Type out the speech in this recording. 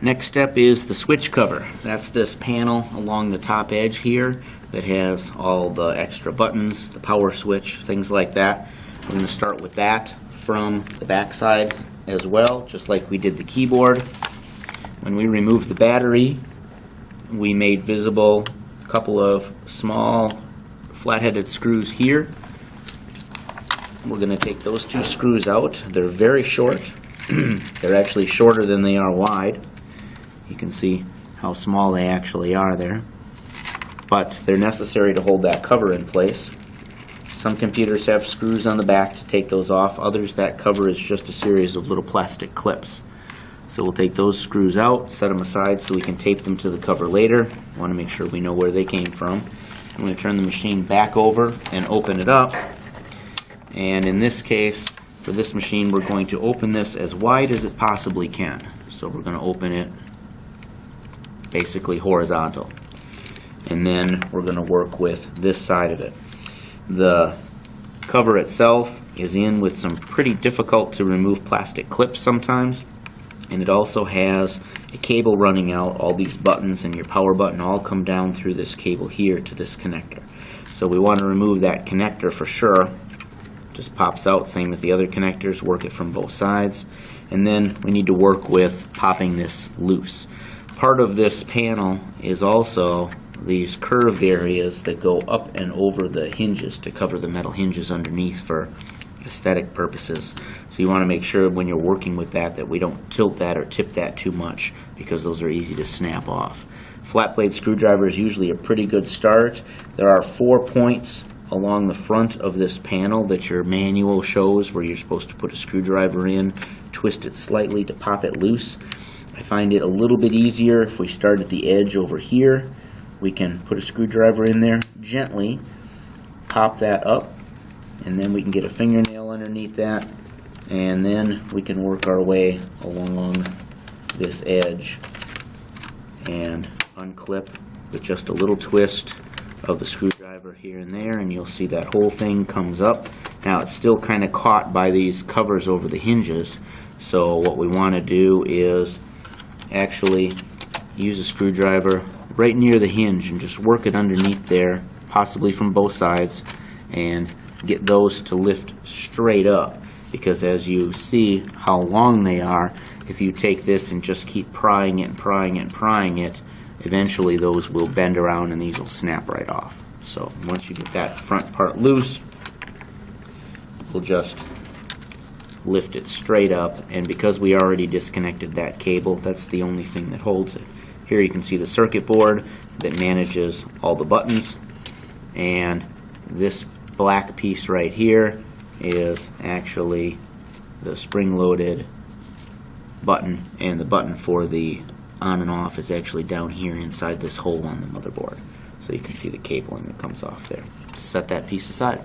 Next step is the switch cover. That's this panel along the top edge here that has all the extra buttons, the power switch, things like that. We're going to start with that from the back side as well, just like we did the keyboard. When we removed the battery, we made visible a couple of small flat-headed screws here. We're going to take those two screws out. They're very short. They're actually shorter than they are wide. You can see how small they actually are there. But they're necessary to hold that cover in place. Some computers have screws on the back to take those off. Others, that cover is just a series of little plastic clips. So we'll take those screws out, set them aside so we can tape them to the cover later. We want to make sure we know where they came from. I'm going to turn the machine back over and open it up. And in this case, for this machine, we're going to open this as wide as it possibly can. So we're going to open it basically horizontal. And then we're going to work with this side of it. The cover itself is in with some pretty difficult to remove plastic clips sometimes. And it also has a cable running out. All these buttons and your power button all come down through this cable here to this connector. So we want to remove that connector for sure. Just pops out, same as the other connectors. Work it from both sides. And then we need to work with popping this loose. Part of this panel is also these curved areas that go up and over the hinges to cover the metal hinges underneath for aesthetic purposes. So you want to make sure when you're working with that we don't tilt that or tip that too much, because those are easy to snap off. Flat blade screwdriver is usually a pretty good start. There are 4 points along the front of this panel that your manual shows where you're supposed to put a screwdriver in, twist it slightly to pop it loose. I find it a little bit easier if we start at the edge over here. We can put a screwdriver in there, gently pop that up, and then we can get a fingernail underneath that, and then we can work our way along this edge and unclip with just a little twist of the screwdriver here and there, and you'll see that whole thing comes up. Now it's still kind of caught by these covers over the hinges, so what we want to do is actually use a screwdriver right near the hinge and just work it underneath there, possibly from both sides, and get those to lift straight up, because as you see how long they are, if you take this and just keep prying it and prying it and prying it, eventually those will bend around and these will snap right off. So once you get that front part loose, we'll just lift it straight up, and because we already disconnected that cable, that's the only thing that holds it. Here you can see the circuit board that manages all the buttons, and this black piece right here is actually the spring-loaded button, and the button for the on and off is actually down here inside this hole on the motherboard. So you can see the cabling that comes off there. Set that piece aside.